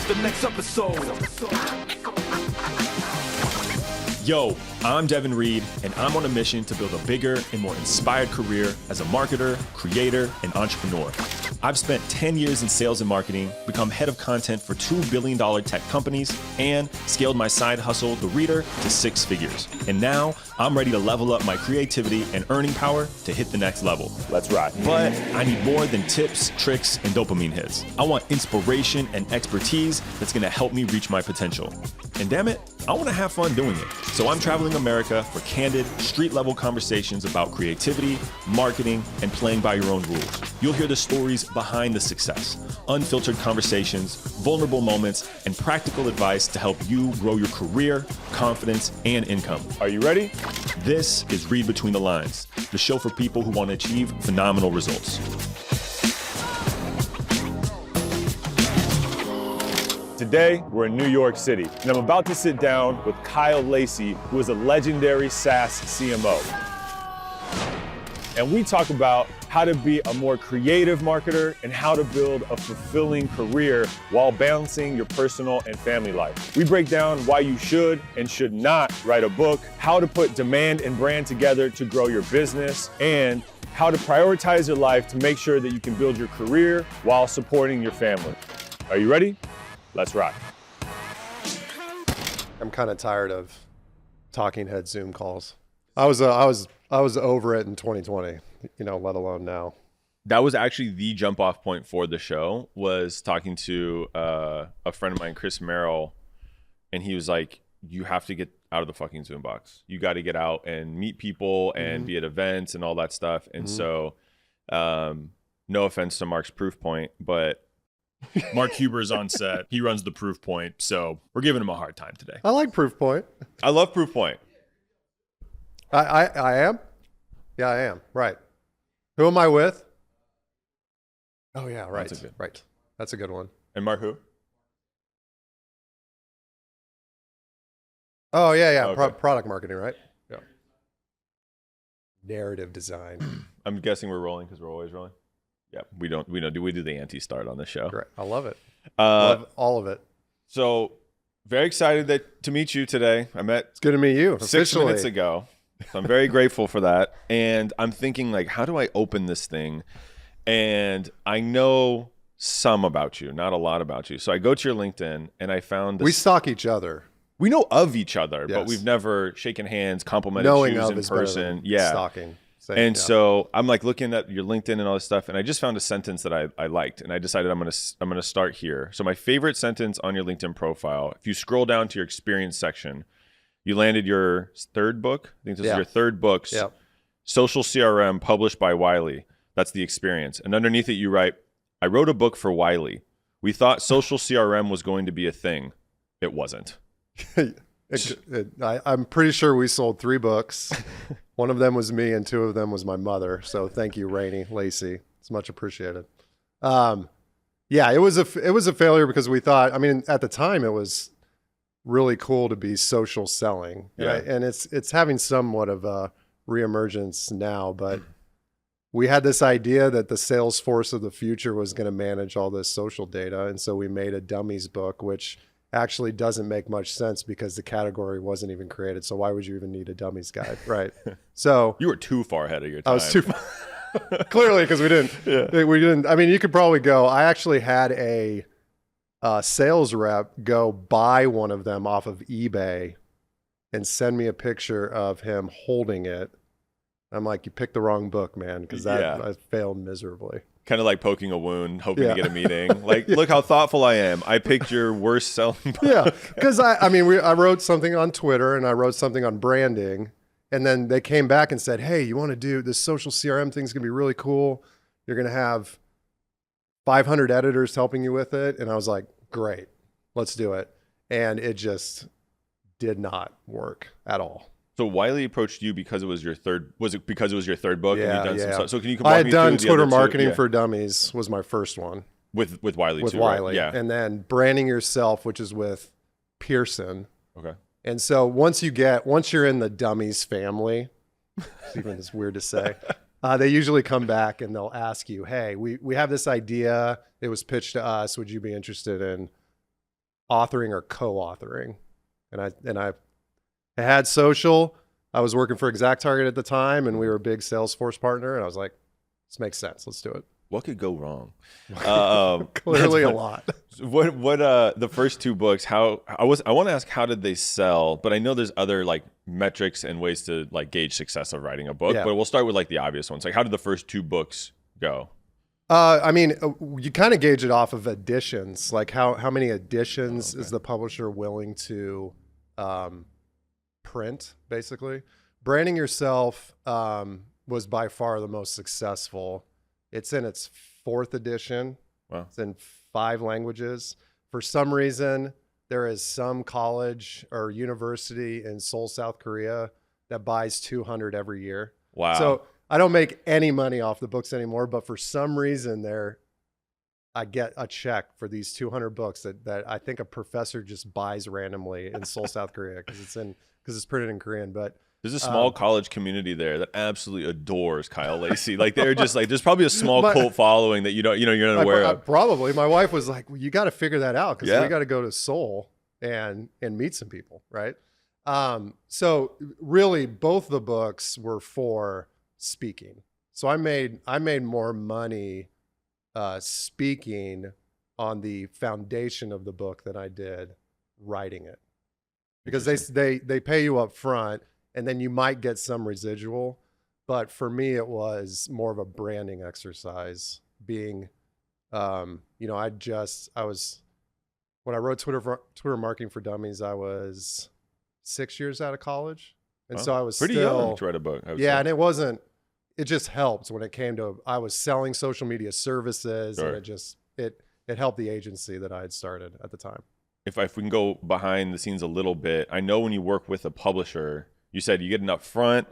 What's the next episode? Yo, I'm Devin Reed, and I'm on a mission to build a bigger and more inspired career as a marketer, creator, and entrepreneur. I've spent 10 years in sales and marketing, become head of content for $2 billion tech companies, and scaled my side hustle, The Reader, to 6 figures. And now I'm ready to level up my creativity and earning power to hit the next level. Let's rock. But I need more than tips, tricks, and dopamine hits. I want inspiration and expertise that's gonna help me reach my potential. And damn it, I wanna have fun doing it. So I'm traveling America for candid, street-level conversations about creativity, marketing, and playing by your own rules. You'll hear the stories behind the success, unfiltered conversations, vulnerable moments, and practical advice to help you grow your career, confidence, and income. Are you ready? This is Read Between the Lines, the show for people who want to achieve phenomenal results. Today, we're in New York City, and I'm about to sit down with Kyle Lacy, who is a legendary SaaS CMO. And we talk about how to be a more creative marketer and how to build a fulfilling career while balancing your personal and family life. We break down why you should and should not write a book, how to put demand and brand together to grow your business, and how to prioritize your life to make sure that you can build your career while supporting your family. Are you ready? Let's rock. I'm kind of tired of talking head Zoom calls. I was over it in 2020, let alone now. That was actually the jump off point for the show, was talking to a friend of mine, Chris Merrill, and he was like, you have to get out of the fucking Zoom box. You got to get out and meet people and be at events and all that stuff. And so no offense to Mark's Proof Point, but Mark Huber is on set. He runs the Proof Point, so we're giving him a hard time today. I like Proof Point. I love Proof Point. I am? Yeah, I am. Right. Who am I with? Oh, yeah, right. Right. That's a good one. And Mark who? Oh, yeah. Okay. Product marketing, right? Yeah. Narrative design. I'm guessing we're rolling because we're always rolling. Yeah, we do the anti-start on the show. Great. I love it. Love all of it. So very excited to meet you today. It's good to meet you. 6 minutes ago. So I'm very grateful for that. And I'm thinking, like, how do I open this thing? And I know some about you, not a lot about you. So I go to your LinkedIn and I found this. We stalk each other. We know of each other, yes, but we've never shaken hands, complimented Knowing shoes of in is better person. than Yeah. Stalking. And so I'm like looking at your LinkedIn and all this stuff, and I just found a sentence that I liked, and I decided I'm gonna start here. So my favorite sentence on your LinkedIn profile, if you scroll down to your experience section, you landed your third book. I think this is your third book, Social CRM, published by Wiley. That's the experience. And underneath it, you write, I wrote a book for Wiley. We thought social CRM was going to be a thing. It wasn't. I'm pretty sure we sold 3 books. One of them was me and 2 of them was my mother. So thank you, Lacy. It's much appreciated. It was a failure because we thought, at the time it was really cool to be social selling. Yeah. Right? And it's having somewhat of a reemergence now, but we had this idea that the sales force of the future was going to manage all this social data. And so we made a dummies book, which actually doesn't make much sense because the category wasn't even created. So why would you even need a dummies guide? Right. So you were too far ahead of your time. I was too far. Clearly, because we didn't. You could probably go. I actually had a sales rep go buy one of them off of eBay and send me a picture of him holding it. I'm like, you picked the wrong book, man, because I failed miserably. Kind of like poking a wound, hoping to get a meeting. Like, look how thoughtful I am. I picked your worst selling book. Yeah, because I wrote something on Twitter and I wrote something on branding, and then they came back and said, hey, you want to do this social CRM thing's going to be really cool. You're going to have 500 editors helping you with it. And I was like, great, let's do it. And it just did not work at all. So Wiley approached you because it was your third. Was it because it was your third book? Yeah, and yeah. So can you? I had done Twitter marketing for dummies. Was my first one with Wiley. With too, Wiley, right? Yeah. And then branding yourself, which is with Pearson. Okay. And so once you're in the dummies family, it's even it's weird to say. They usually come back and they'll ask you, "Hey, we have this idea. It was pitched to us. Would you be interested in authoring or co-authoring. And I had social. I was working for ExactTarget at the time, and we were a big Salesforce partner. And I was like, this makes sense. Let's do it. What could go wrong? Clearly a lot. What the first two books, I want to ask, how did they sell? But I know there's other like metrics and ways to like gauge success of writing a book, but we'll start with like the obvious ones. Like, how did the first two books go? I mean, you kind of gauge it off of editions, like how many editions is the publisher willing to print, basically. Branding Yourself was by far the most successful. It's in its 4th edition. Wow. It's in 5 languages. For some reason, there is some college or university in Seoul, South Korea that buys 200 every year. Wow. So I don't make any money off the books anymore, but for some reason I get a check for these 200 books that I think a professor just buys randomly in Seoul, South Korea, because it's printed in Korean. But there's a small college community there that absolutely adores Kyle Lacy. Like, they're just like, there's probably a small cult following that you're not aware of. Probably. My wife was like, well, you got to figure that out, because we got to go to Seoul and meet some people, right? So really, both the books were for speaking. So I made more money speaking on the foundation of the book than I did writing it, because they pay you up front, and then you might get some residual. But for me, it was more of a branding exercise. Being, when I wrote Twitter Marketing for Dummies, I was 6 years out of collage, and so I was pretty young to write a book. I would say. And it just helped when it came to, I was selling social media services, Sure. and it helped the agency that I had started at the time. If we can go behind the scenes a little bit, I know when you work with a publisher, you said you get an upfront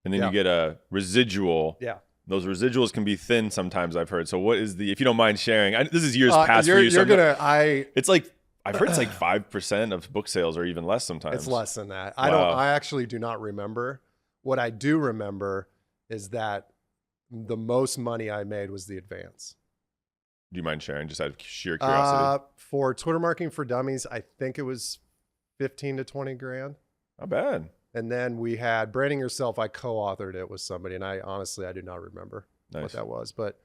and then you get a residual. Yeah. Those residuals can be thin sometimes, I've heard. So what is if you don't mind sharing, this is years past for you. It's like, I've heard it's like 5% of book sales, or even less sometimes. It's less than that. Wow. I actually do not remember. What I do remember is that the most money I made was the advance. Do you mind sharing, just out of sheer curiosity? For Twitter Marketing for Dummies, I think it was 15 to 20 grand. Not bad. And then we had Branding Yourself. I co-authored it with somebody, and I do not remember what that was. But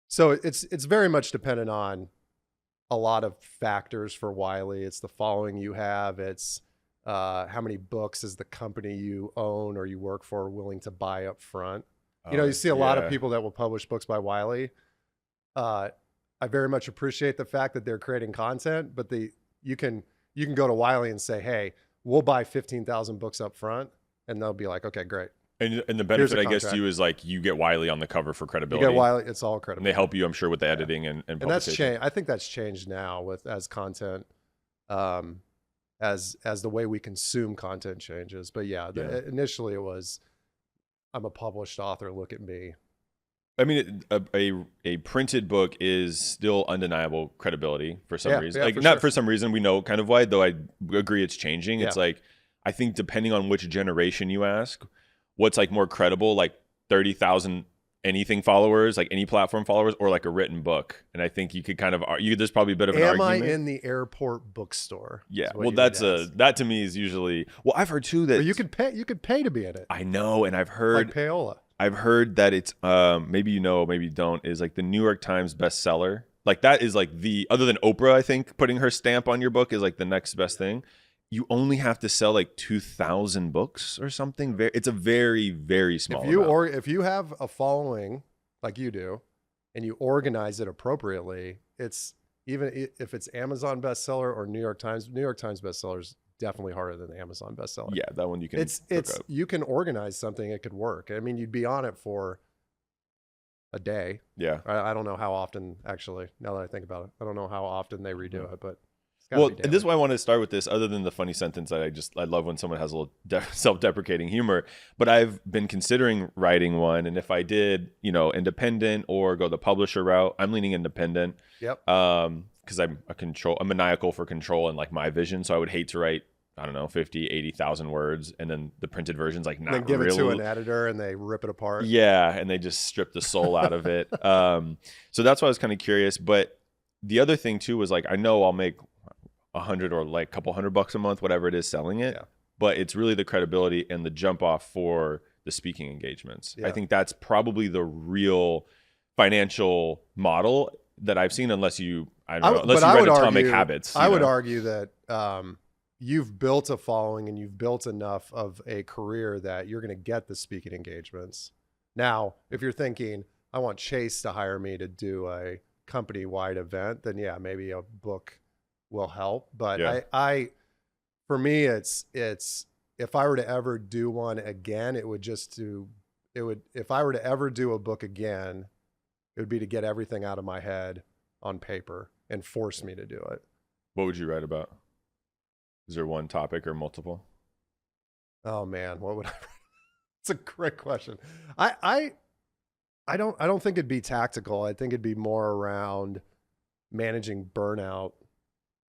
so it's very much dependent on a lot of factors for Wiley. It's the following you have. It's how many books is the company you own or you work for willing to buy up front. You see a lot of people that will publish books by Wiley. I very much appreciate the fact that they're creating content, but you can go to Wiley and say, hey, we'll buy 15,000 books up front, and they'll be like, okay, great. And the benefit, I guess, to you is like you get Wiley on the cover for credibility. You get Wiley, it's all credibility. And they help you, I'm sure, with the editing and publication. And that's changed. I think that's changed now as content, as the way we consume content changes. But initially it was, I'm a published author, look at me. I mean, a printed book is still undeniable credibility for some reason. Like, not for some reason, we know kind of why, though I agree it's changing. It's like, I think depending on which generation you ask, what's like more credible, like 30,000 anything followers, like any platform followers, or like a written book. And I think you could kind of argue, there's probably a bit of an argument. Am I in the airport bookstore? Yeah. Well, that to me is usually, well, I've heard too that you could pay to be in it. I know. And I've heard like payola. I've heard that it's maybe you know, maybe you don't, is like the New York Times bestseller. Like that is like other than Oprah, I think, putting her stamp on your book is like the next best thing. You only have to sell like 2,000 books or something. It's a very, very small amount. If you have a following like you do, and you organize it appropriately, it's even if it's Amazon bestseller or New York Times bestseller is definitely harder than the Amazon bestseller. Yeah, that one you can. You can organize something, it could work. I mean, you'd be on it for a day. Yeah. I don't know how often, actually, now that I think about it, I don't know how often they redo it, but well, and this is why I want to start with this, other than the funny sentence that I love when someone has a little self-deprecating humor, but I've been considering writing one. And if I did, independent or go the publisher route, I'm leaning independent. Yep. Because I'm maniacal for control and like my vision. So I would hate to write, I don't know, 50, 80,000 words. And then the printed version's like not then give it to an editor and they rip it apart. Yeah. And they just strip the soul out of it. So that's why I was kind of curious, but the other thing too was like, I know I'll make 100 or like a couple $100 a month, whatever it is selling it, but it's really the credibility and the jump off for the speaking engagements. I think that's probably the real financial model that I've seen, unless you, I don't know, unless you read Atomic Habits. I would argue that you've built a following and you've built enough of a career that you're going to get the speaking engagements. Now, if you're thinking, I want Chase to hire me to do a company-wide event, then yeah, maybe a book will help. But I for me, it's if I were to ever do one again, if I were to ever do a book again, it would be to get everything out of my head on paper and force me to do it. What would you write about? Is there one topic or multiple? Oh man, what would I write? It's a great question. I don't think it'd be tactical. I think it'd be more around managing burnout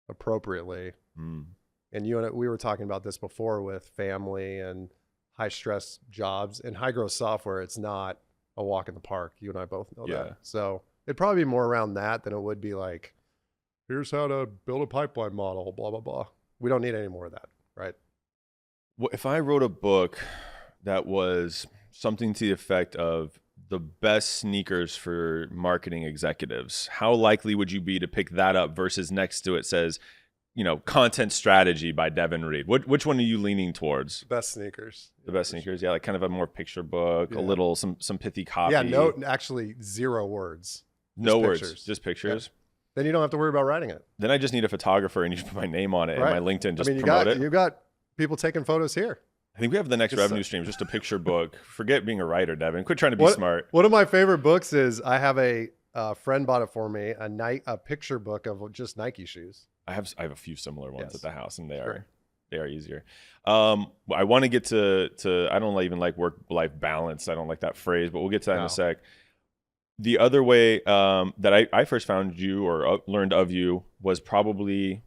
appropriately. And we were talking about this before with family and high stress jobs and high growth software. It's not a walk in the park. You and I both know that. So it'd probably be more around that than it would be like, here's how to build a pipeline model, blah, blah, blah. We don't need any more of that, right? Well, if I wrote a book that was something to the effect of the best sneakers for marketing executives, how likely would you be to pick that up versus next to it says, content strategy by Devin Reed? Which one are you leaning towards? Best sneakers. The best sneakers. Yeah. Like kind of a more picture book, a little, some pithy copy. Yeah. Actually 0 words. No words, just pictures. Yeah. Then you don't have to worry about writing it. Then I just need a photographer and you just put my name on it and my LinkedIn just promote it. You got people taking photos here. I think we have the next revenue stream, just a picture book. Forget being a writer, Devin. Quit trying to be smart. One of my favorite books is, I have a friend bought it for me, a picture book of just Nike shoes. I have a few similar ones at the house, and they are easier. I want to get to I don't even like work-life balance. I don't like that phrase, but we'll get to that in a sec. The other way that I first found you or learned of you was probably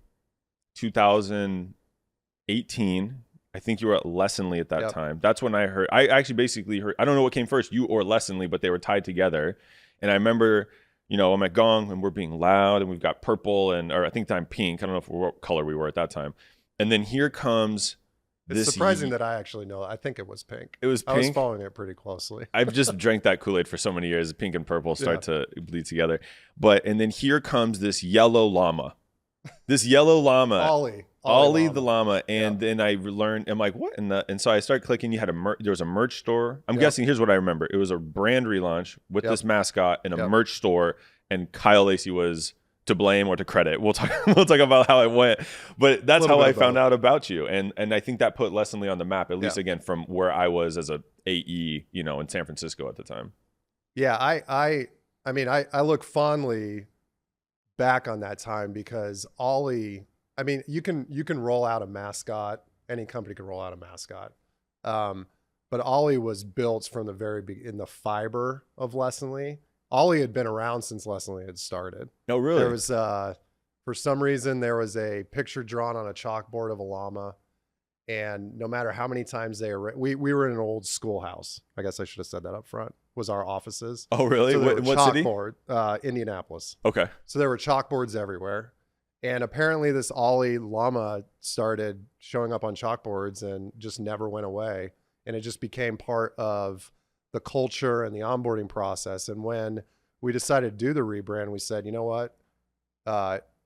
2018. I think you were at Lessonly at that time. That's when I actually basically heard, I don't know what came first, you or Lessonly, but they were tied together. And I remember, I'm at Gong and we're being loud and we've got purple or I think I'm pink. I don't know what color we were at that time. And then here comes It's surprising that I actually know. I think it was pink. It was pink. I was following it pretty closely. I've just drank that Kool-Aid for so many years. Pink and purple start to bleed together. And then here comes this yellow llama. Ollie the llama. And then I learned, I'm like, what? And so I started clicking. You had there was a merch store. I'm guessing, here's what I remember. It was a brand relaunch with this mascot and a merch store. And Kyle Lacy was to blame or to credit. We'll talk about how it went. But that's how I found out about you. And I think that put Lessonly on the map, at least again, from where I was as a AE, in San Francisco at the time. Yeah, I mean, I look fondly back on that time because Ollie, I mean, you can roll out a mascot. Any company can roll out a mascot. But Ollie was built from the very beginning in the fiber of Lessonly. Ollie had been around since Lessonly had started. No, really? There was, for some reason, there was a picture drawn on a chalkboard of a llama. And no matter how many times we were in an old schoolhouse. I guess I should have said that up front, was our offices. Oh, really? So what city? Indianapolis. Okay. So there were chalkboards everywhere. And apparently this Ollie llama started showing up on chalkboards and just never went away. And it just became part of the culture and the onboarding process. And when we decided to do the rebrand, we said, you know what?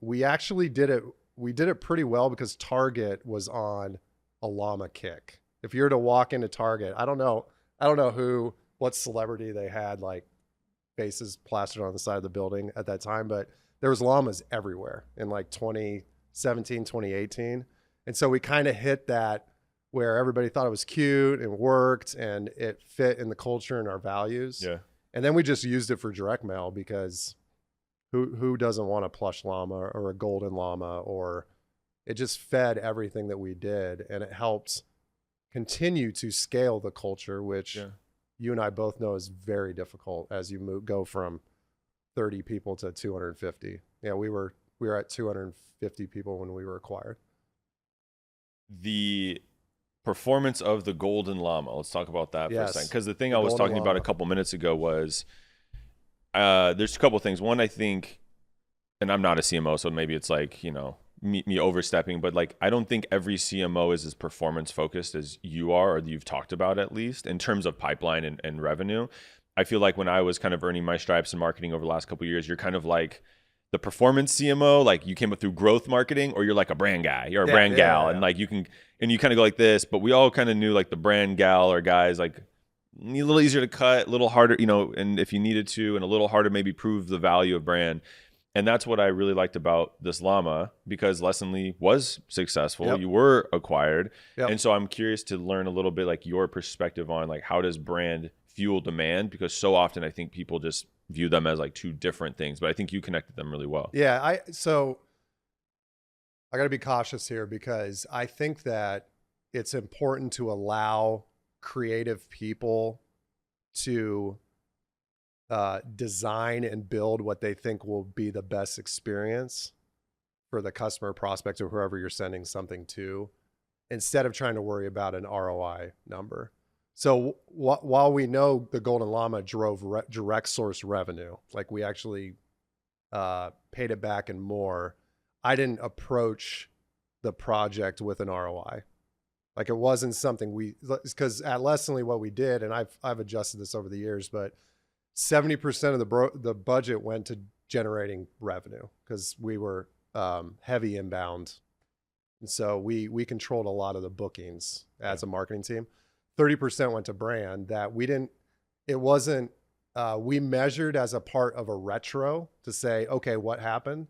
We actually did it. We did it pretty well because Target was on a llama kick. If you were to walk into Target, I don't know what celebrity they had like faces plastered on the side of the building at that time, but there was llamas everywhere in like 2017, 2018. And so we kind of hit that where everybody thought it was cute and worked and it fit in the culture and our values. Yeah. And then we just used it for direct mail because who doesn't want a plush llama or a golden llama, or it just fed everything that we did, and it helped continue to scale the culture, which you and I both know is very difficult as you go from 30 people to 250. Yeah, we were at 250 people when we were acquired. The performance of the golden llama. Let's talk about that for a second. Because the thing I was talking about a couple minutes ago was there's a couple things. One, I think and I'm not a CMO, so maybe it's like, me overstepping, but like, I don't think every CMO is as performance focused as you are, or you've talked about, at least in terms of pipeline and revenue. I feel like when I was kind of earning my stripes in marketing over the last couple of years, you're kind of like the performance CMO, like you came up through growth marketing, or you're like a brand guy, you're a brand gal. And like you kind of go like this, but we all kind of knew like the brand gal or guys, like a little easier to cut, a little harder, and if you needed to, and a little harder maybe prove the value of brand. And that's what I really liked about this Llama, because Lessonly was successful. Yep. You were acquired. Yep. And so I'm curious to learn a little bit like your perspective on like, how does brand fuel demand? Because so often I think people just view them as like two different things, but I think you connected them really well. Yeah. So I got to be cautious here, because I think that it's important to allow creative people to design and build what they think will be the best experience for the customer, prospect, or whoever you're sending something to, instead of trying to worry about an ROI number. So while we know the Golden Llama drove direct source revenue, like we actually paid it back and more, I didn't approach the project with an ROI. Like it wasn't something because at Lessonly what we did, and I've adjusted this over the years, but 70% of the budget went to generating revenue, because we were heavy inbound. And so we controlled a lot of the bookings as a marketing team. 30% went to brand that we measured as a part of a retro to say, okay, what happened?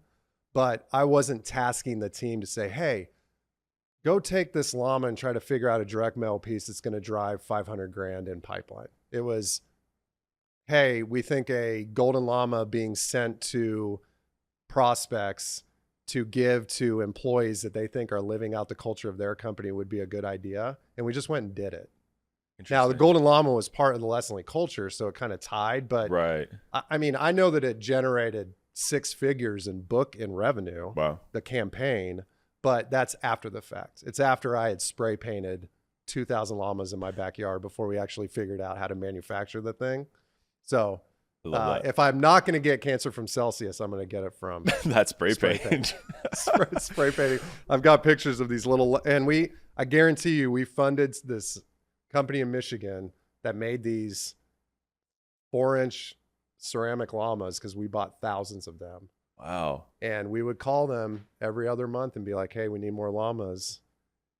But I wasn't tasking the team to say, hey, go take this Llama and try to figure out a direct mail piece that's going to drive 500 grand in pipeline. It was, hey, we think a Golden Llama being sent to prospects to give to employees that they think are living out the culture of their company would be a good idea. And we just went and did it. Now, the Golden Llama was part of the Lessonly culture, so it kind of tied. But right. I mean, I know that it generated 6 figures in revenue, the campaign, but that's after the fact. It's after I had spray painted 2,000 llamas in my backyard before we actually figured out how to manufacture the thing. So if I'm not going to get cancer from Celsius, I'm going to get it from that spray paint. spray painting. I've got pictures of these little, and I guarantee you, we funded this company in Michigan that made these 4-inch ceramic llamas, because we bought thousands of them. Wow. And we would call them every other month and be like, hey, we need more llamas.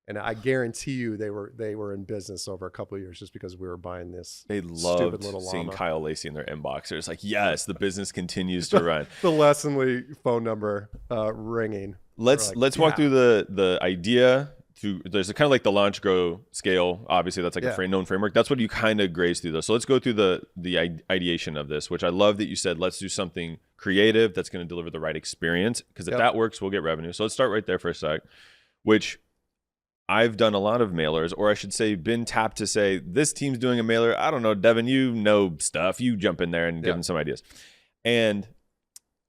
And I guarantee you they were in business over a couple of years, just because we were buying this. They loved seeing Kyle Lacy in their inbox. They're just like, yes, the business continues to run. The Lessonly phone number ringing. Let's walk through the idea. There's a kind of like the launch, grow, scale. Obviously, that's like a known framework. That's what you kind of graze through though. So let's go through the ideation of this, which I love that you said, let's do something creative that's going to deliver the right experience. Because if that works, we'll get revenue. So let's start right there for a sec, which I've done a lot of mailers, or I should say been tapped to say, this team's doing a mailer. I don't know, Devin, you know stuff. You jump in there and give them some ideas. And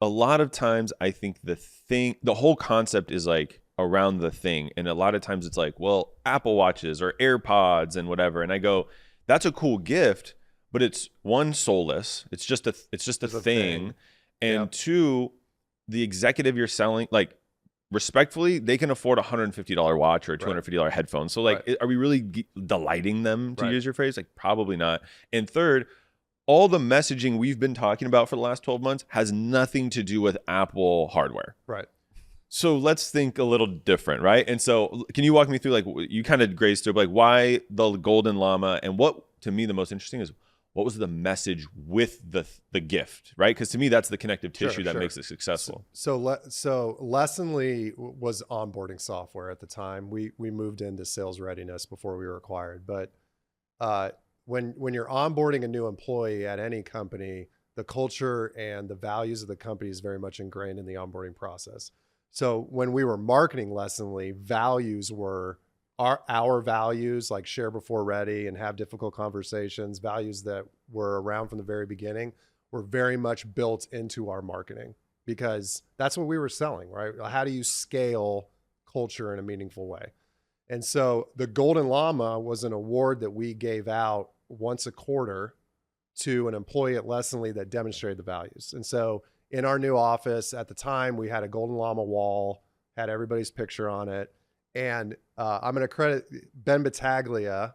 a lot of times I think the whole concept is like around the thing. And a lot of times it's like, well, Apple Watches or AirPods and whatever. And I go, that's a cool gift, but it's one, soulless. It's just a thing. And two, the executive you're selling, like, respectfully, they can afford a $150 watch or a $250 headphone. So like, are we really delighting them, to use your phrase? Like, probably not. And third, all the messaging we've been talking about for the last 12 months has nothing to do with Apple hardware. Right. So let's think a little different, right? And so can you walk me through, like, you kind of grazed through, like, why the Golden Llama, and what, to me, the most interesting is, what was the message with the gift, right? Because to me, that's the connective tissue that makes it successful. So Lessonly was onboarding software at the time. We moved into sales readiness before we were acquired. But when you're onboarding a new employee at any company, the culture and the values of the company is very much ingrained in the onboarding process. So when we were marketing Lessonly, values were our values, like share before ready and have difficult conversations, values that were around from the very beginning, were very much built into our marketing, because that's what we were selling, right? How do you scale culture in a meaningful way? And so the Golden Llama was an award that we gave out once a quarter to an employee at Lessonly that demonstrated the values. And so in our new office at the time, we had a golden llama wall, had everybody's picture on it. And I'm going to credit Ben Battaglia,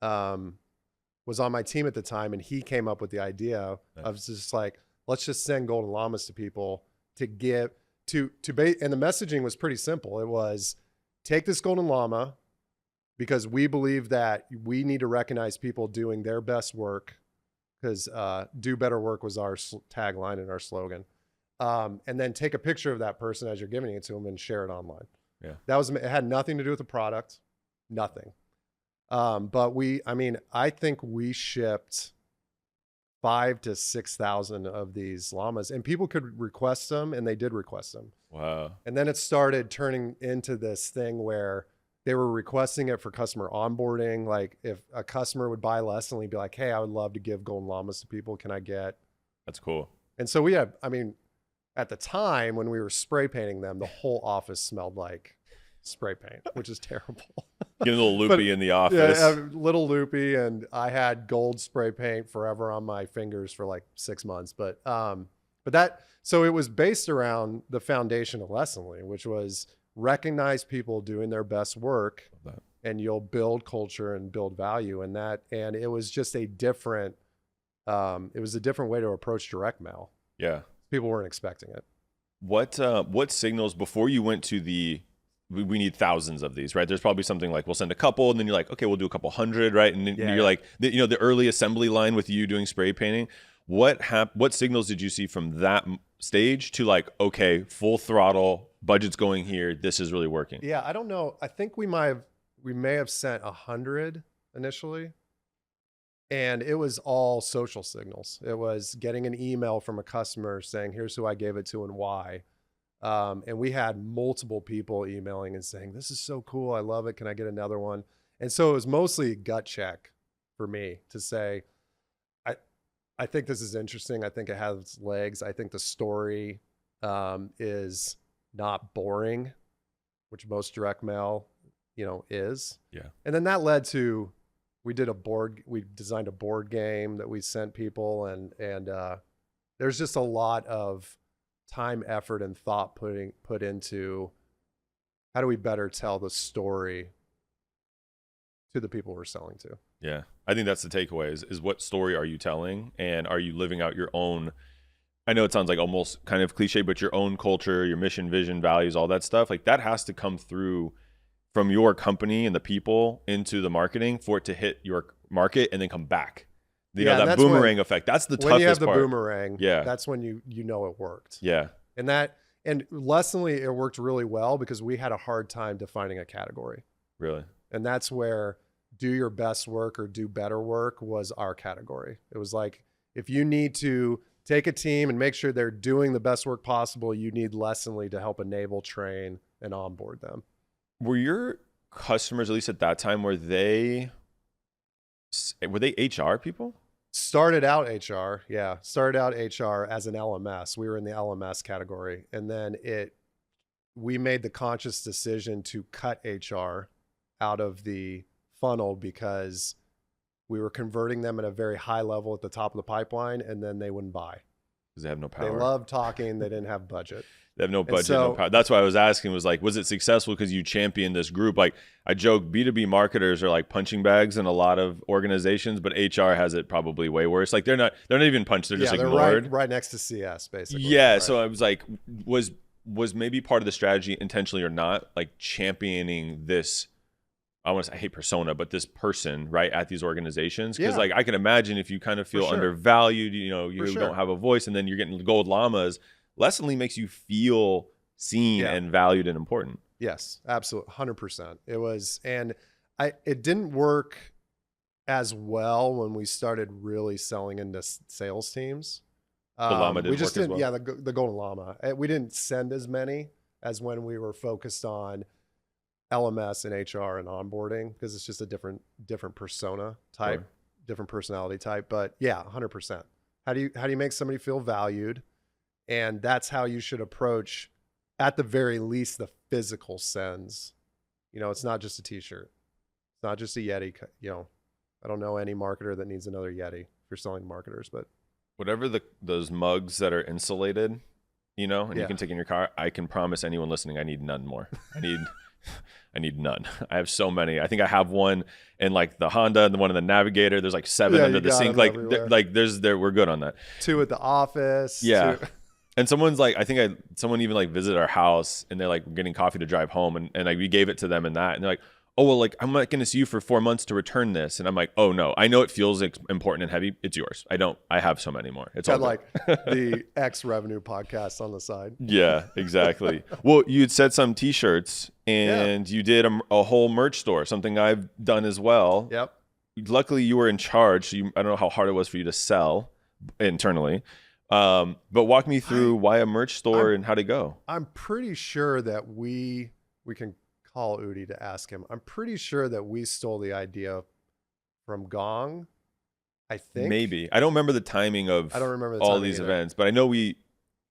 was on my team at the time, and he came up with the idea of just like, let's just send golden llamas to people to give and the messaging was pretty simple. It was, take this golden llama because we believe that we need to recognize people doing their best work, because do better work was our tagline and our slogan. And then take a picture of that person as you're giving it to them and share it online. Yeah, it had nothing to do with the product, nothing. But I think we shipped 5,000 to 6,000 of these llamas, and people could request them, and they did request them. Wow. And then it started turning into this thing where they were requesting it for customer onboarding. Like if a customer would buy less, and we'd be like, hey, I would love to give golden llamas to people. Can I get? That's cool. And so we had, at the time when we were spray painting them, the whole office smelled like spray paint, which is terrible. Getting a little loopy in the office. Yeah, a little loopy, and I had gold spray paint forever on my fingers for like 6 months. So it was based around the foundation of Lessonly, which was recognize people doing their best work, and you'll build culture and build value in that. And it was just a different way to approach direct mail. Yeah. People weren't expecting it. What signals before you went to we need thousands of these, right? There's probably something like, we'll send a couple, and then you're like, okay, we'll do a couple hundred, right? And then you're like, the early assembly line with you doing spray painting. What signals did you see from that stage to like, okay, full throttle, budget's going here, this is really working? Yeah, I don't know. I think we may have sent 100 initially. And it was all social signals. It was getting an email from a customer saying, here's who I gave it to and why. And we had multiple people emailing and saying, this is so cool. I love it. Can I get another one? And so it was mostly a gut check for me to say, I think this is interesting. I think it has legs. I think the story is not boring, which most direct mail, is. Yeah. And then that led to, we designed a board game that we sent people, and there's just a lot of time, effort, and thought put into how do we better tell the story to the people we're selling to. Yeah. I think that's the takeaway is what story are you telling, and are you living out your own, I know it sounds like almost kind of cliche, but your own culture, your mission, vision, values, all that stuff, like that has to come through from your company and the people into the marketing for it to hit your market and then come back. That boomerang effect. That's the toughest part. When you have the boomerang, that's when you know it worked. Yeah. And Lessonly, it worked really well because we had a hard time defining a category. Really? And that's where do your best work or do better work was our category. It was like, if you need to take a team and make sure they're doing the best work possible, you need Lessonly to help enable, train, and onboard them. Were your customers, at least at that time, were they HR people? Started out HR, yeah. Started out HR as an LMS. We were in the LMS category. And then we made the conscious decision to cut HR out of the funnel because we were converting them at a very high level at the top of the pipeline, and then they wouldn't buy. Because they have no power. They loved talking. They didn't have budget. They have no budget, no power. That's why I was asking, was it successful because you championed this group? Like, I joke, B2B marketers are like punching bags in a lot of organizations, but HR has it probably way worse. Like, they're not even punched, they're just ignored. They're right next to CS, basically. Yeah, right. So I was like, was maybe part of the strategy, intentionally or not, like championing this, I hate persona, but this person, right, at these organizations? Because like, I can imagine if you kind of feel undervalued, you don't have a voice, and then you're getting gold llamas, Lessonly makes you feel seen and valued and important. Yes, absolutely. 100%. It was, and it didn't work as well when we started really selling into sales teams. The llama didn't work as well? Yeah, the golden llama. We didn't send as many as when we were focused on LMS and HR and onboarding, because it's just a different persona type, different personality type. But yeah, 100%. How do you make somebody feel valued? And that's how you should approach, at the very least, the physical sends. It's not just a t-shirt. It's not just a Yeti. I don't know any marketer that needs another Yeti if you're selling marketers, but whatever those mugs that are insulated, you know, and you can take in your car. I can promise anyone listening, I need none more. I need none. I have so many. I think I have one in like the Honda and the one in the Navigator. There's like 7 under the sink. Like we're good on that. 2 at the office. Yeah. 2. And someone's like, someone even like visited our house and they're like getting coffee to drive home. And like, we gave it to them and that, and they're like, oh, well, like, I'm not going to see you for 4 months to return this. And I'm like, oh no, I know it feels important and heavy. It's yours. I have so many more. It's all like the X revenue podcast on the side. Yeah, exactly. Well, you had said some t-shirts and you did a whole merch store, something I've done as well. Yep. Luckily you were in charge. So I don't know how hard it was for you to sell internally. But walk me through why a merch store and how to go. I'm pretty sure that we can call Udi to ask him. I'm pretty sure that we stole the idea from Gong. I think maybe. I don't remember the timing of I don't remember the all these events, but I know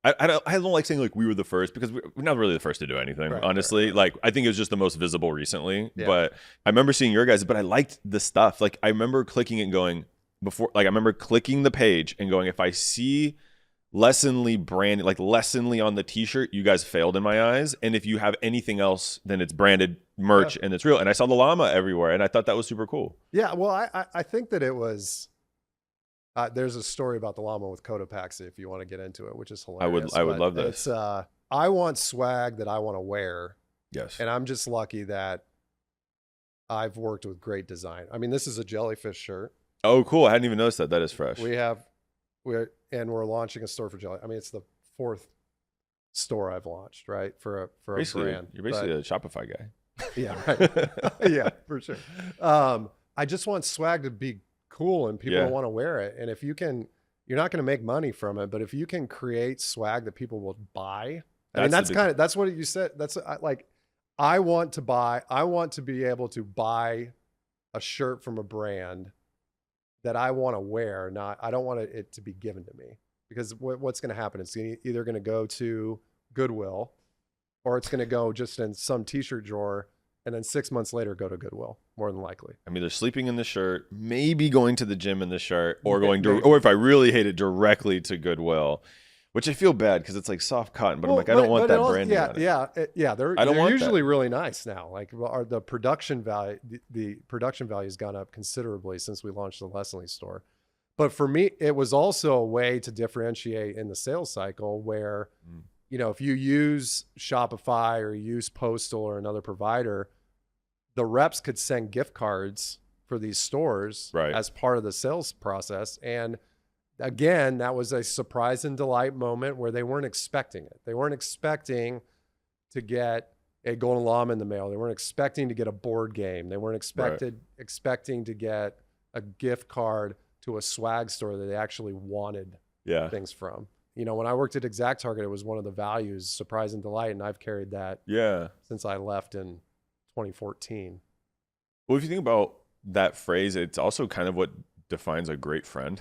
I don't like saying like we were the first, because we're not really the first to do anything, honestly. Right. Like, I think it was just the most visible recently. Yeah. But I remember seeing your guys, but I liked the stuff. Like, I remember clicking and going I remember clicking the page and going, if I see Lessonly branded, like Lessonly on the t-shirt, you guys failed in my eyes. And if you have anything else, then it's branded merch and it's real. And I saw the llama everywhere and I thought that was super cool. Yeah. Well, I think that it was, there's a story about the llama with Cotopaxi if you want to get into it, which is hilarious. I would love this. It's, I want swag that I want to wear. Yes. And I'm just lucky that I've worked with great design. I mean, this is a Jellyfish shirt. Oh, cool. I hadn't even noticed that. That is fresh. We're launching a store for Jelly. I mean, it's the 4th store I've launched, right? For a brand. You're basically a Shopify guy. Yeah, right. Yeah, for sure. I just want swag to be cool and people want to wear it. And if you can, you're not going to make money from it, but if you can create swag that people will buy, that's what you said. I want to be able to buy a shirt from a brand that I want to wear. I don't want it to be given to me, because what's going to happen? It's either going to go to Goodwill, or it's going to go just in some t-shirt drawer, and then 6 months later go to Goodwill, more than likely. I'm either sleeping in the shirt, maybe going to the gym in the shirt, or or if I really hate it, directly to Goodwill. Which I feel bad because it's like soft cotton, but I'm like, I don't want that branding on it. Yeah. They're usually really nice now. Like, the production value, the production value has gone up considerably since we launched the Lessonly store. But for me, it was also a way to differentiate in the sales cycle where, if you use Shopify or use Postal or another provider, the reps could send gift cards for these stores as part of the sales process. And again, that was a surprise and delight moment where they weren't expecting it. They weren't expecting to get a Golden Llama in the mail. They weren't expecting to get a board game. They weren't expecting to get a gift card to a swag store that they actually wanted things from. When I worked at ExactTarget, it was one of the values, surprise and delight, and I've carried that since I left in 2014. Well, if you think about that phrase, it's also kind of what defines a great friend.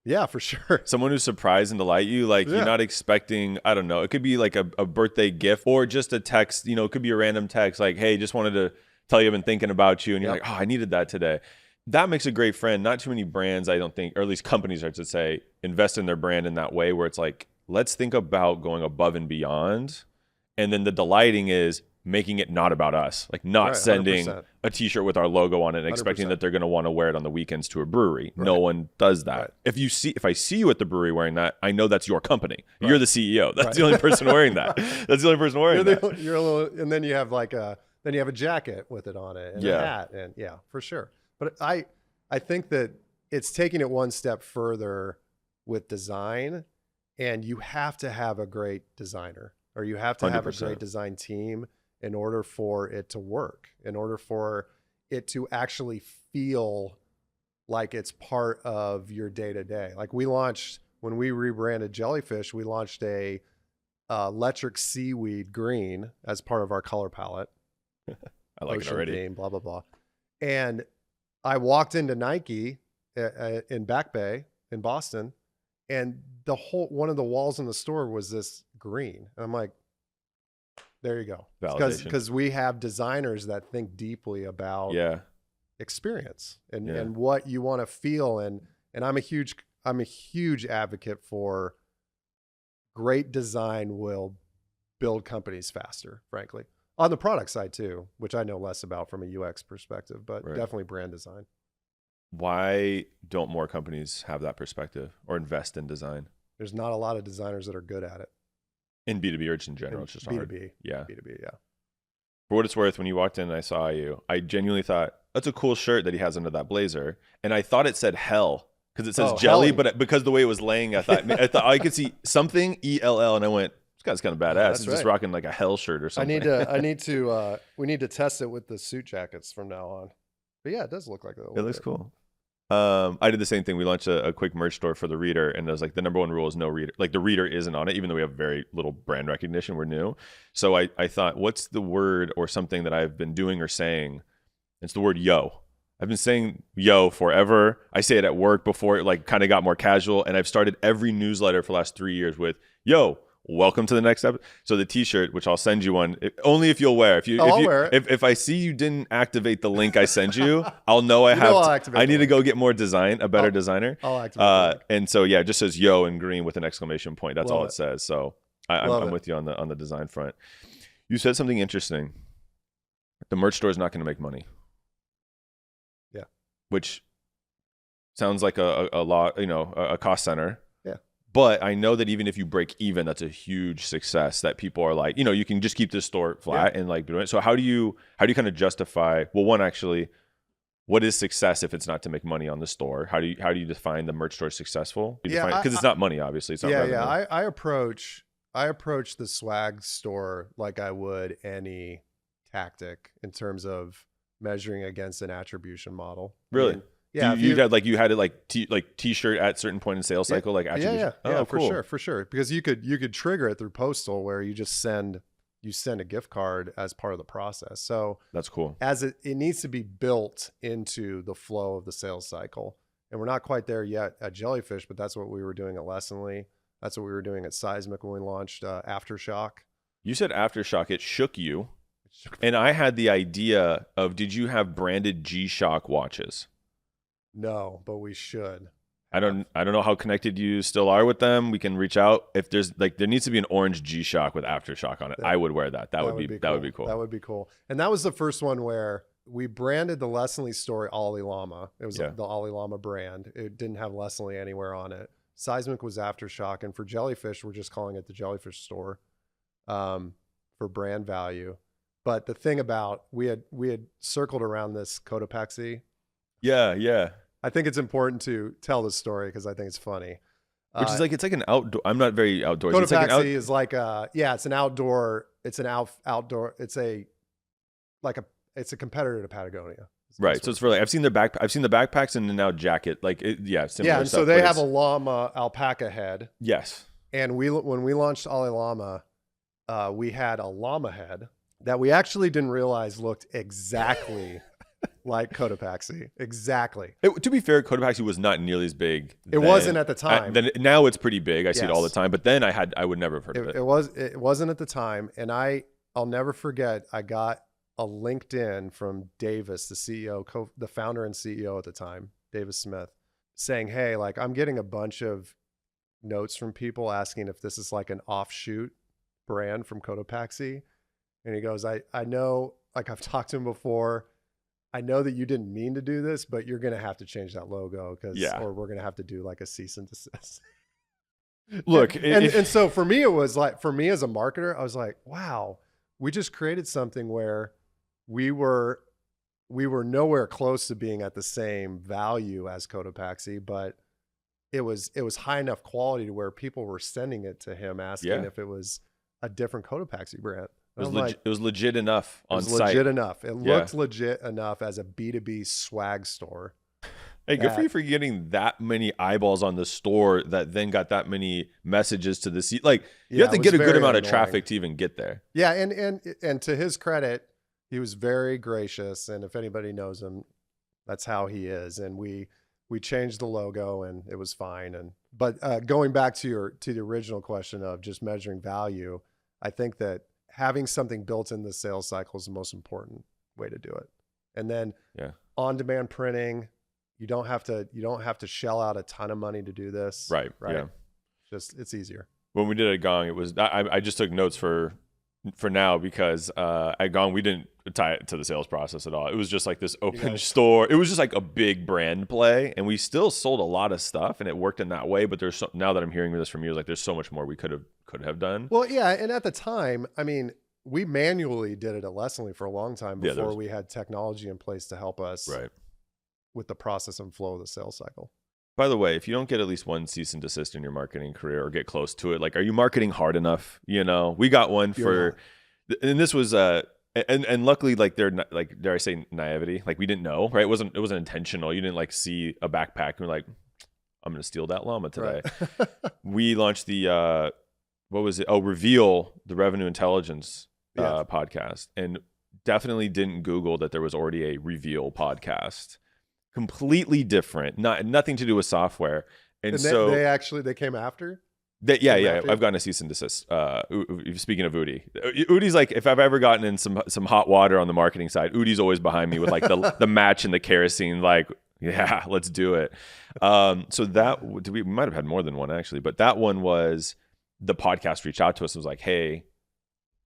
Yeah, for sure. Someone who's surprised and delight you. Like, you're not expecting, I don't know, it could be like a birthday gift or just a text. It could be a random text like, hey, just wanted to tell you I've been thinking about you. And you're like, oh, I needed that today. That makes a great friend. Not too many brands, I don't think, or at least companies, I should say, invest in their brand in that way where it's like, let's think about going above and beyond. And then the delighting is making it not about us, like not sending 100%. A t-shirt with our logo on it and expecting 100%. That they're going to want to wear it on the weekends to a brewery. No one does that. If I see you at the brewery wearing that, I know that's your company. You're the CEO. That's the only person wearing that. That's the only person wearing that. You're a little, and then you have a jacket with it on it and a hat, and for sure. But I think that it's taking it one step further with design, and you have to have a great designer, or you have to have 100%. A great design team in order for it to work, in order for it to actually feel like it's part of your day-to-day. Like, when we rebranded Jellyfish, we launched a electric seaweed green as part of our color palette. I like it already. Game, blah, blah, blah. And I walked into Nike in Back Bay in Boston, and one of the walls in the store was this green. And I'm like, there you go. Because we have designers that think deeply about experience and what you want to feel. And I'm a huge advocate for great design will build companies faster, frankly. On the product side too, which I know less about from a UX perspective, but definitely brand design. Why don't more companies have that perspective or invest in design? There's not a lot of designers that are good at it. In B2B or just in general, it's just B2B. hard. Yeah. B2B, yeah. For what it's worth, when you walked in and I saw you, I genuinely thought, that's a cool shirt that he has under that blazer. And I thought it said hell because it says jelly, but because the way it was laying, I thought I could see something ELL, and I went, this guy's kind of badass. He's just rocking like a hell shirt or something. We need to test it with the suit jackets from now on. But yeah, it does look like that. It looks cool. I did the same thing. We launched a quick merch store for the reader, and it was like the number one rule is no reader. Like the reader isn't on it, even though we have very little brand recognition. We're new. So I thought, what's the word or something that I've been doing or saying? It's the word yo. I've been saying yo forever. I say it at work before it like kind of got more casual, and I've started every newsletter for the last 3 years with yo. Welcome to the next episode. So the T-shirt, which I'll send you one, only if you'll wear. I'll wear it. If I see you didn't activate the link I send you, I'll know I need to go get more design, a better designer. I'll activate. And so yeah, it just says yo in green with an exclamation point. That's all it says. So I'm with you on the design front. You said something interesting. The merch store is not going to make money. Yeah. Which sounds like a lot, a cost center. But I know that even if you break even, that's a huge success that people are like, you can just keep this store flat and like doing it. So how do you kind of justify, well, one, actually, what is success if it's not to make money on the store? How do you define the merch store successful? Because it's not money, obviously. It's not revenue. I approach the swag store like I would any tactic in terms of measuring against an attribution model. Really? I mean, yeah, you had it like T-shirt at certain point in sales cycle, like attribution. Yeah, cool. for sure. Because you could trigger it through postal, where you just send a gift card as part of the process. So that's cool. As it needs to be built into the flow of the sales cycle, and we're not quite there yet at Jellyfish, but that's what we were doing at Lessonly. That's what we were doing at Seismic when we launched Aftershock. You said Aftershock, it shook you, and I had the idea of, did you have branded G-Shock watches? No, but we should. I don't know how connected you still are with them. We can reach out if there's there needs to be an orange G-Shock with Aftershock on it. I would wear that. That would be cool. That would be cool. And that was the first one where we branded the Lessonly story Llama. It was the Llama brand. It didn't have Lessonly anywhere on it. Seismic was Aftershock, and for Jellyfish, we're just calling it the Jellyfish store for brand value. But the thing about we had circled around this Cotopaxi. Yeah. I think it's important to tell the story because I think it's funny. Which is it's like an outdoor. I'm not very outdoorsy. Cotopaxi is like it's an outdoor. It's an outdoor. It's a competitor to Patagonia. Right. So it's for I've seen the backpacks and the now jacket. Similar and so they have a llama alpaca head. Yes. And when we launched Llama, we had a llama head that we actually didn't realize looked exactly like Cotopaxi. Exactly. To be fair, Cotopaxi was not nearly as big. It wasn't at the time. Now it's pretty big. I see it all the time. But then I would never have heard of it. It wasn't at the time. And I'll never forget, I got a LinkedIn from Davis, the CEO, the founder and CEO at the time, Davis Smith, saying, hey, I'm getting a bunch of notes from people asking if this is like an offshoot brand from Cotopaxi. And he goes, I know, I've talked to him before. I know that you didn't mean to do this, but you're going to have to change that logo or we're going to have to do a cease and desist. Look. And so for me, it was for me as a marketer, I was like, wow, we just created something where we were nowhere close to being at the same value as Cotopaxi, but it was high enough quality to where people were sending it to him asking if it was a different Cotopaxi brand. It was legit enough on site. It was legit enough. It looked legit enough as a B2B swag store. Hey, good for you for getting that many eyeballs on the store that then got that many messages to the seat. You have to get a good amount of traffic to even get there. Yeah, and to his credit, he was very gracious. And if anybody knows him, that's how he is. And we changed the logo and it was fine. But going back to the original question of just measuring value, I think that having something built in the sales cycle is the most important way to do it. And then on-demand printing, you don't have to shell out a ton of money to do this. Right. Yeah. Just it's easier. when we did it at Gong, it was I just took notes for now because at Gong we didn't tie it to the sales process at all. It was just like this open store. It was just like a big brand play, and we still sold a lot of stuff, and it worked in that way. But there's now that I'm hearing this from you, like there's so much more we could have done. Well, yeah, and at the time, I mean, we manually did it at Lessonly for a long time before we had technology in place to help us with the process and flow of the sales cycle. By the way, if you don't get at least one cease and desist in your marketing career or get close to it, like, are you marketing hard enough? You know, we got one and this was, and luckily, like, they're not, like, dare I say naivety? Like, we didn't know, right? It wasn't intentional. You didn't like see a backpack and we're like, I'm going to steal that llama today. Right. We launched the, what was it? Oh, Reveal, the revenue intelligence podcast, and definitely didn't Google that there was already a Reveal podcast. Completely different, nothing to do with software, and so they came after. I've gotten a cease and desist. Speaking of Udi's like, if I've ever gotten in some hot water on the marketing side, Udi's always behind me with like the match and the kerosene. Like, yeah, let's do it. So that we might have had more than one actually, but that one was the podcast reached out to us and was like, hey,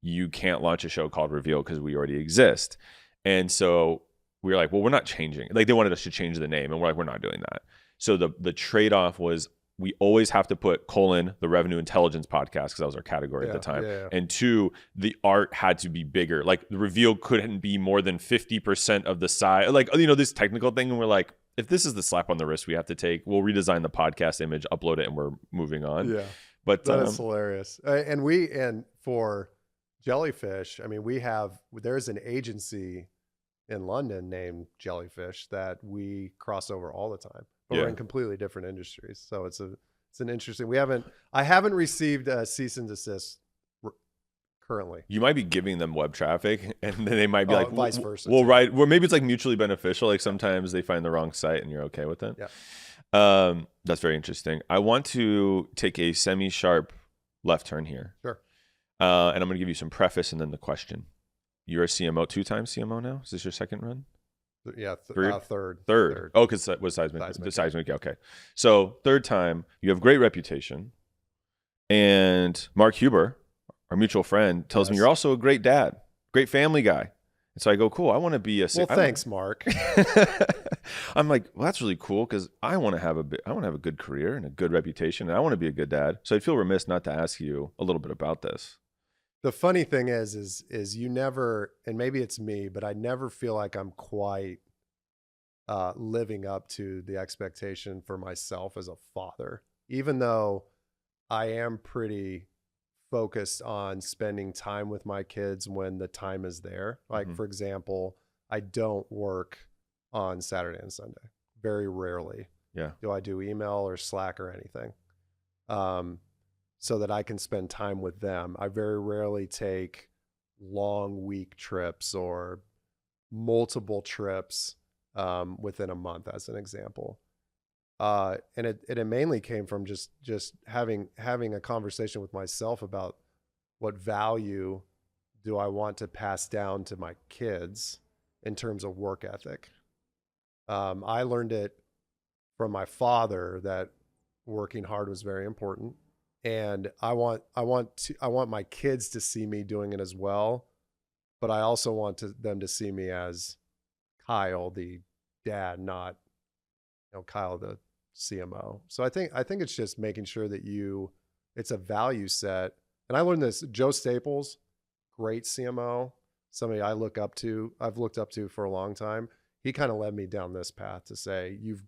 you can't launch a show called Reveal because we already exist, and so we were like, well, we're not changing. Like, they wanted us to change the name, and we're like, we're not doing that. So the trade-off was we always have to put : the revenue intelligence podcast, because that was our category at the time. And 2, the art had to be bigger. Like, the Reveal couldn't be more than 50% of the size. Like, you know, this technical thing. And we're like, if this is the slap on the wrist we have to take, we'll redesign the podcast image, upload it, and we're moving on. Yeah. But that is hilarious. And for Jellyfish, I mean, there's an agency in London named Jellyfish that we cross over all the time, but we're in completely different industries. So it's an interesting. I haven't received a cease and desist currently. You might be giving them web traffic, and then they might be like vice versa. Well, right. Well, maybe it's like mutually beneficial. Like sometimes they find the wrong site, and you're okay with it. Yeah. That's very interesting. I want to take a semi-sharp left turn here. Sure. And I'm going to give you some preface and then the question. You're a CMO, 2-time CMO now? Is this your second run? Yeah, third. Oh, because it was Seismic. Okay. So 3rd time, you have great reputation. And Mark Huber, our mutual friend, tells me you're also a great dad, great family guy. And so I go, cool, I want to be a... Well, thanks, Mark. I'm like, well, that's really cool because I want to have a good career and a good reputation, and I want to be a good dad. So I feel remiss not to ask you a little bit about this. The funny thing is you never, and maybe it's me, but I never feel like I'm quite living up to the expectation for myself as a father, even though I am pretty focused on spending time with my kids when the time is there. Like, for example, I don't work on Saturday and Sunday. Very rarely do I do email or Slack or anything. So that I can spend time with them. I very rarely take long week trips or multiple trips within a month, as an example. And it mainly came from just having a conversation with myself about what value do I want to pass down to my kids in terms of work ethic. I learned it from my father that working hard was very important. And I want my kids to see me doing it as well, but I also want them to see me as Kyle, the dad, not Kyle, the CMO. So I think it's just making sure that it's a value set. And I learned this. Joe Staples, great CMO, somebody I've looked up to for a long time. He kind of led me down this path to say you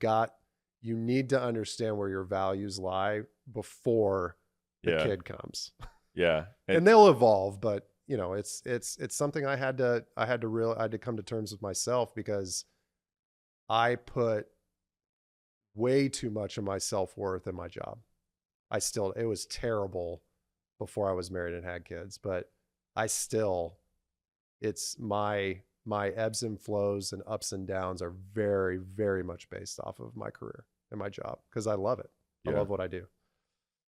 need to understand where your values lie before the kid comes. Yeah. And they'll evolve, but it's something I had to come to terms with myself, because I put way too much of my self-worth in my job. It was terrible before I was married and had kids, but it's my ebbs and flows and ups and downs are very, very much based off of my career and my job, because I love it. I love what I do.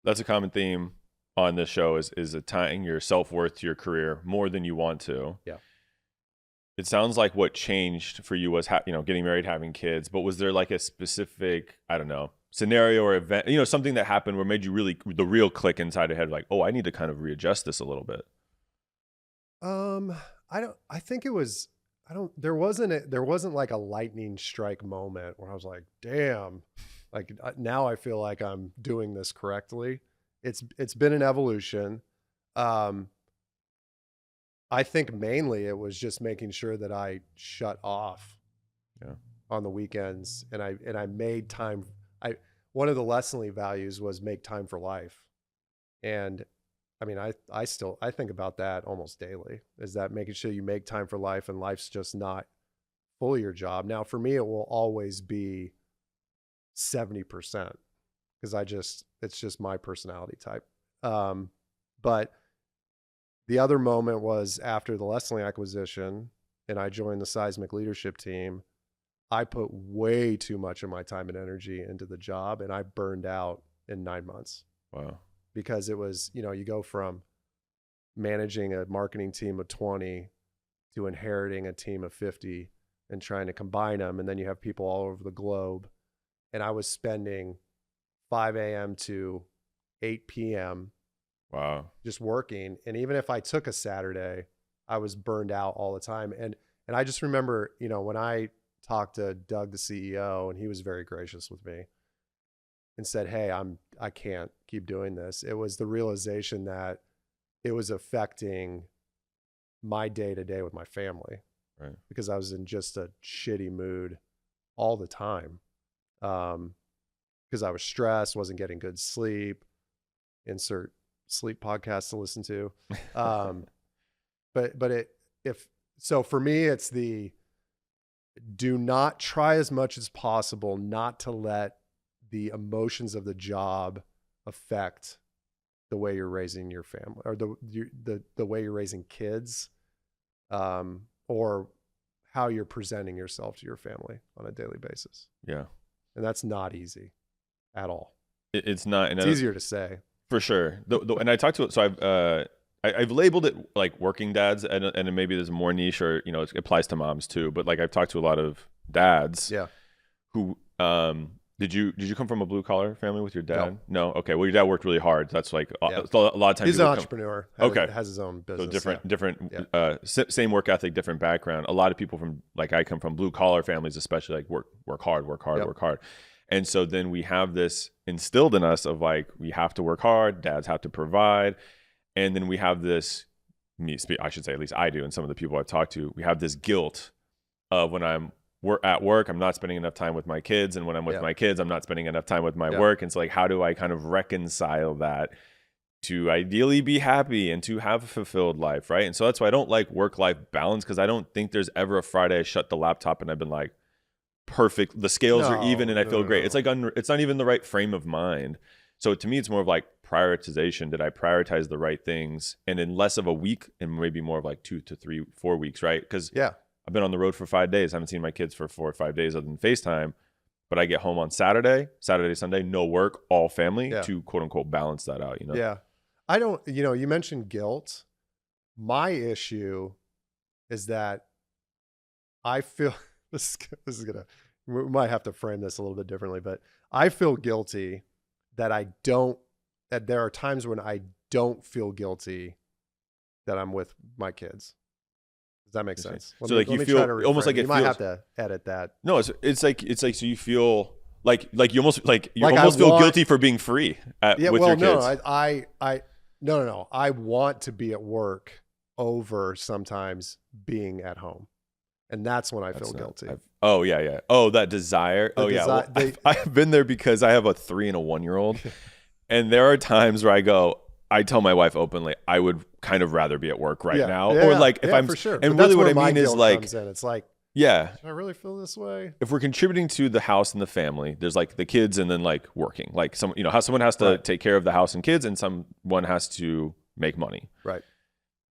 That's a common theme on this show is tying your self-worth to your career more than you want to. Yeah. It sounds like what changed for you was, getting married, having kids, but was there like a specific, I don't know, scenario or event, something that happened where made you really, the real click inside your head, like, oh, I need to kind of readjust this a little bit? I think it was, there wasn't like a lightning strike moment where I was like, damn, like now I feel like I'm doing this correctly. It's been an evolution. I think mainly it was just making sure that I shut off on the weekends, and I made time. One of the Lessonly values was make time for life. And I mean, I think about that almost daily, is that making sure you make time for life, and life's just not fully your job. Now for me, it will always be 70% because it's just my personality type. But the other moment was after the Lessonly acquisition and I joined the seismic leadership team. I put way too much of my time and energy into the job, and I burned out in 9 months. Wow. Because it was, you go from managing a marketing team of 20 to inheriting a team of 50 and trying to combine them. And then you have people all over the globe. And I was spending 5 a.m. to 8 p.m. Wow. Just working. And even if I took a Saturday, I was burned out all the time. And I just remember, when I talked to Doug, the CEO, and he was very gracious with me and said, hey, I can't keep doing this. It was the realization that it was affecting my day to day with my family, right? Because I was in just a shitty mood all the time. Because I was stressed, wasn't getting good sleep, insert sleep podcasts to listen to. So for me, it's do not try as much as possible not to let the emotions of the job affect the way you're raising your family, or the way you're raising kids, or how you're presenting yourself to your family on a daily basis. Yeah. And that's not easy at all. It's not. It's easier to say. For sure. And I talked to it. So I've labeled it like working dads, and maybe there's more niche, or it applies to moms too. But like I've talked to a lot of dads. Yeah. Who did you come from a blue collar family with your dad? No. Okay. Well, your dad worked really hard. That's like a lot of times he's an entrepreneur. Has his own business. So different. Same work ethic, different background. A lot of people from, like, I come from blue collar families, especially, like work hard. And so then we have this instilled in us of like, we have to work hard. Dads have to provide. And then we have this, I should say, at least I do, and some of the people I've talked to, we have this guilt of when I'm at work, I'm not spending enough time with my kids. And when I'm with my kids, I'm not spending enough time with my work. And so like, how do I kind of reconcile that to ideally be happy and to have a fulfilled life, right? And so that's why I don't like work-life balance, because I don't think there's ever a Friday I shut the laptop and I've been like, perfect, the scales are even and I feel great. It's like, it's not even the right frame of mind. So to me, it's more of like prioritization. Did I prioritize the right things? And in less of a week, and maybe more of like 2 to 3, 4 weeks, right? Because I've been on the road for 5 days. I haven't seen my kids for 4 or 5 days other than FaceTime. But I get home on Saturday, Sunday, no work, all family, to quote unquote balance that out, Yeah. I don't, you mentioned guilt. My issue is that I feel, this is gonna, we might have to frame this a little bit differently, but I feel guilty that there are times when I don't feel guilty that I'm with my kids. Does that make sense? So like you feel almost like it feels, you might have to edit that. No, it's like so you feel like you almost feel guilty for being free with your kids. No. I want to be at work over sometimes being at home. And that's when I feel guilty. That desire. I've been there because I have a 3 and a 1-year-old. And there are times where I tell my wife openly, I would kind of rather be at work now. Or like if I'm, for sure. And really what I mean is like, it's like, should I really feel this way? If we're contributing to the house and the family, there's like the kids and then like working, like how someone has to take care of the house and kids, and someone has to make money. Right.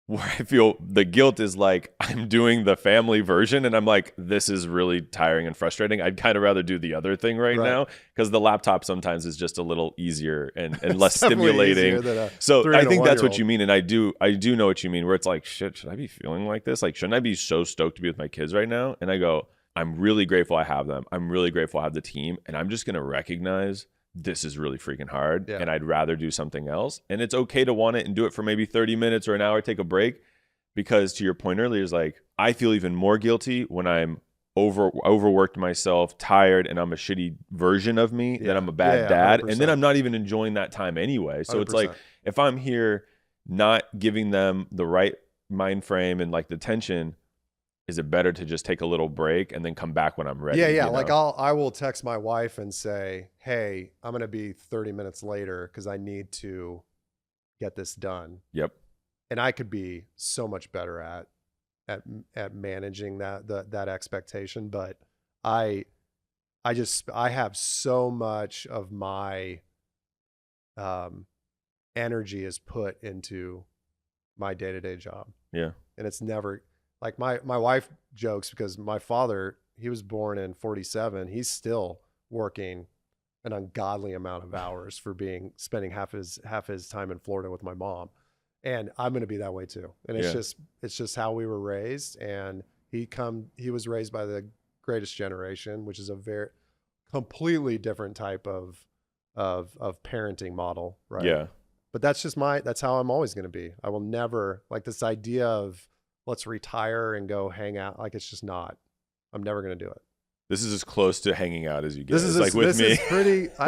Where I feel the guilt is like, I'm doing the family version and I'm like, this is really tiring and frustrating. I'd kind of rather do the other thing right now, because the laptop sometimes is just a little easier and less stimulating. So I think that's what you mean. And I do know what you mean, where it's like, shit, should I be feeling like this? Like, shouldn't I be so stoked to be with my kids right now? And I go, I'm really grateful I have them. I'm really grateful I have the team. And I'm just going to recognize this is really freaking hard. Yeah. And I'd rather do something else. And it's okay to want it and do it for maybe 30 minutes or an hour, take a break. Because to your point earlier, is like, I feel even more guilty when I'm overworked myself, tired, and I'm a shitty version of me, that I'm a bad dad. 100%. And then I'm not even enjoying that time anyway. So 100%. it's like, if I'm here not giving them the right mind frame and like the tension, is it better to just take a little break and then come back when I'm ready? Yeah. you know? Like I will text my wife and say, hey, I'm going to be 30 minutes later because I need to get this done. Yep. And I could be so much better at managing that expectation. But I have so much of my energy is put into my day-to-day job. Yeah. And it's never like my wife jokes because my father, he was born in 47. He's still working an ungodly amount of hours for spending half his time in Florida with my mom. And I'm going to be that way too. And it's just how we were raised. And he was raised by the greatest generation, which is a very completely different type of parenting model. Right. Yeah. But that's how I'm always going to be. I will never, like, this idea of let's retire and go hang out. Like, it's just not, I'm never going to do it. This is as close to hanging out as you get. This is like with me.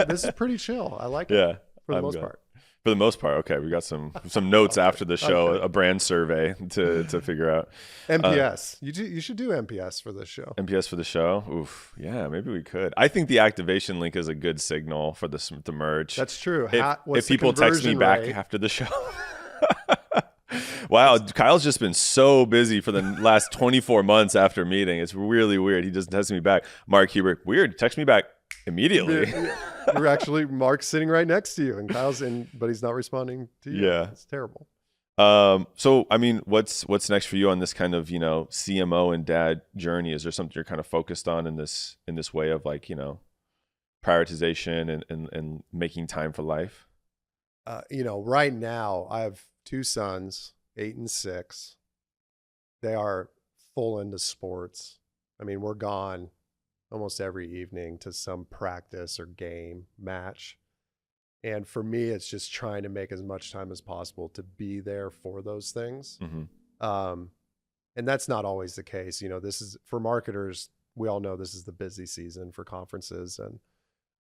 This is pretty chill. I like it. Yeah. For the most part. For the most part. Okay. We got some notes after the show, a brand survey to figure out. NPS. You should do NPS for this show. NPS for the show. Oof. Yeah, maybe we could. I think the activation link is a good signal for the merch. That's true. If people text me back after the show. Wow, Kyle's just been so busy for the last 24 months after meeting. It's really weird. He just texts me back. Mark Hubert, weird. Text me back immediately. You're actually, Mark's sitting right next to you, and Kyle's but he's not responding to you. Yeah, it's terrible. So I mean, what's next for you on this kind of CMO and dad journey? Is there something you're kind of focused on in this way of like prioritization and making time for life? Right now I have 2 sons, 8 and 6. They are full into sports. I mean, we're gone almost every evening to some practice or game match. And for me, it's just trying to make as much time as possible to be there for those things. Mm-hmm. And that's not always the case. This is for marketers. We all know this is the busy season for conferences.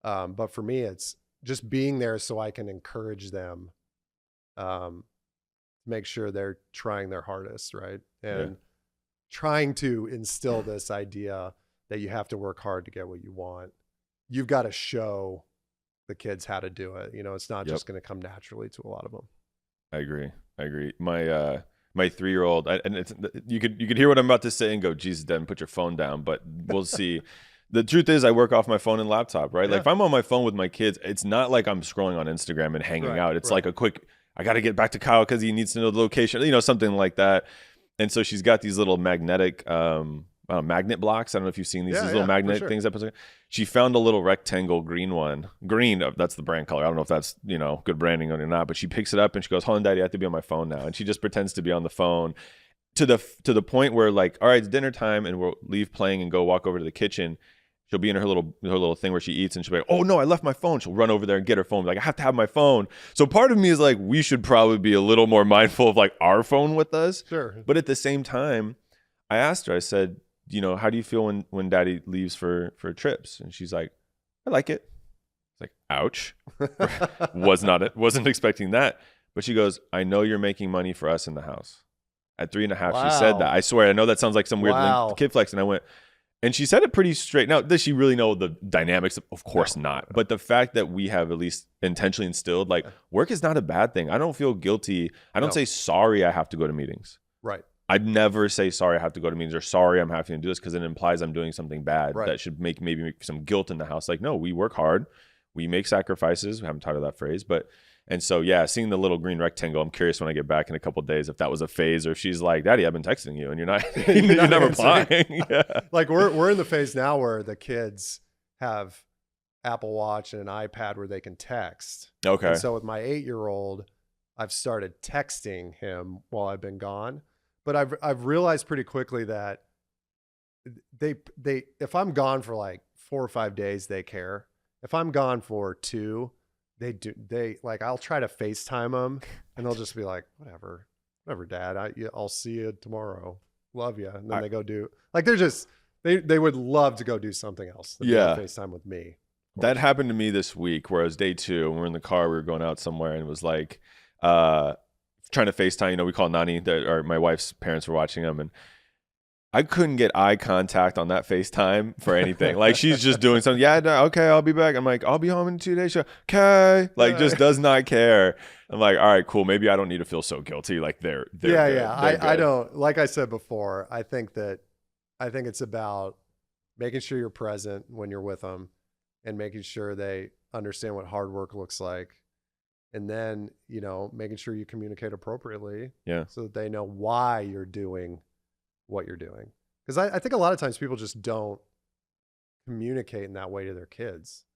But for me, it's just being there so I can encourage them, make sure they're trying their hardest. Right. And trying to instill this idea that you have to work hard to get what you want. You've got to show the kids how to do it. It's not just going to come naturally to a lot of them. I agree. My 3-year-old, and you could hear what I'm about to say and go, Jesus, Devin, put your phone down. But we'll see. The truth is, I work off my phone and laptop, right? Yeah. Like if I'm on my phone with my kids, it's not like I'm scrolling on Instagram and hanging out. It's like a quick, I got to get back to Kyle because he needs to know the location, something like that. And so she's got these little magnetic magnet blocks. I don't know if you've seen these little magnet things. She found a little rectangle green one. Green, that's the brand color. I don't know if that's good branding or not, but she picks it up and she goes, hold on, Daddy, I have to be on my phone now. And she just pretends to be on the phone to the point where like, all right, it's dinner time and we'll leave playing and go walk over to the kitchen. She'll be in her little thing where she eats and she'll be like, oh no, I left my phone. She'll run over there and get her phone. Like, I have to have my phone. So part of me is like, we should probably be a little more mindful of like our phone with us. Sure. But at the same time, I asked her, I said, how do you feel when Daddy leaves for trips? And she's like, I like it. It's like, ouch. Wasn't expecting that. But she goes, I know you're making money for us in the house. At 3.5, she said that. I swear, I know that sounds like some weird kid flex. And I went, and she said it pretty straight. Now, does she really know the dynamics? Of course not. But the fact that we have at least intentionally instilled, like, work is not a bad thing. I don't feel guilty. I don't say sorry I have to go to meetings. Right. I'd never say sorry I have to go to meetings or sorry I'm having to do this because it implies I'm doing something bad that should make some guilt in the house. Like, no, we work hard. We make sacrifices. We haven't taught her that phrase. And so, seeing the little green rectangle, I'm curious when I get back in a couple of days if that was a phase or if she's like, Daddy, I've been texting you and you're not replying. Like we're in the phase now where the kids have Apple Watch and an iPad where they can text. Okay. And so with my 8-year-old, I've started texting him while I've been gone. But I've realized pretty quickly that they if I'm gone for like 4 or 5 days, they care. If I'm gone for 2, they like, I'll try to FaceTime them and they'll just be like, whatever, dad, I'll see you tomorrow. Love you. And then they go do, like, they're just, they would love to go do something else than FaceTime with me. That happened to me this week where it was day 2 and we're in the car, we were going out somewhere and it was like, trying to FaceTime, you know, we call Nani, or my wife's parents were watching them, and I couldn't get eye contact on that FaceTime for anything. Like, she's just doing something. Yeah, no, okay, I'll be back. I'm like, I'll be home in 2 days. Okay. Like, just does not care. I'm like, all right, cool. Maybe I don't need to feel so guilty. Like, they're I don't, like I said before, I think it's about making sure you're present when you're with them and making sure they understand what hard work looks like. And then, you know, making sure you communicate appropriately. Yeah. So that they know why you're doing what you're doing. Because I think a lot of times people just don't communicate in that way to their kids.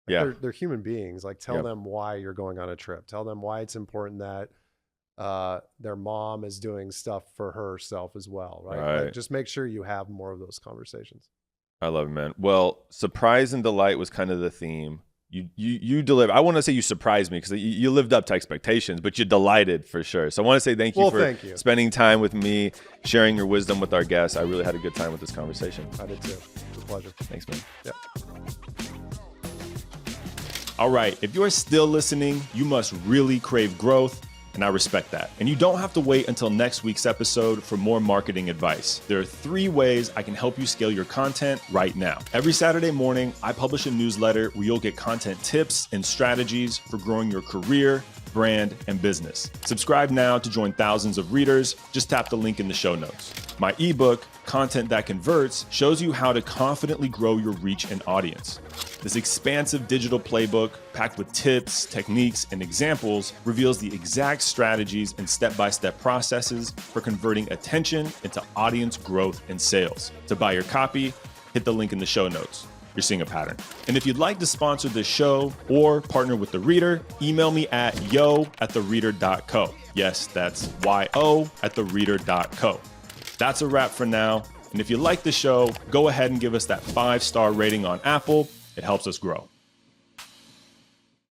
Like, they're human beings. Like, tell them why you're going on a trip. Tell them why it's important that their mom is doing stuff for herself as well, right? Like, just make sure you have more of those conversations. I love it, man. Well, surprise and delight was kind of the theme. You delivered. I want to say you surprised me because you lived up to expectations, but you delighted for sure. So I want to say thank you for spending time with me, sharing your wisdom with our guests. I really had a good time with this conversation. I did too. It was a pleasure. Thanks, man. Yeah. All right, if you're still listening, you must really crave growth, and I respect that. And you don't have to wait until next week's episode for more marketing advice. There are 3 ways I can help you scale your content right now. Every Saturday morning, I publish a newsletter where you'll get content tips and strategies for growing your career, brand, and business. Subscribe now to join thousands of readers. Just tap the link in the show notes. My ebook, Content That Converts, shows you how to confidently grow your reach and audience. This expansive digital playbook, packed with tips, techniques, and examples, reveals the exact strategies and step-by-step processes for converting attention into audience growth and sales. To buy your copy, hit the link in the show notes. You're seeing a pattern. And if you'd like to sponsor this show or partner with The Reader, email me at yo@thereader.co. Yes, that's yo@thereader.co. That's a wrap for now. And if you like the show, go ahead and give us that 5-star rating on Apple. It helps us grow.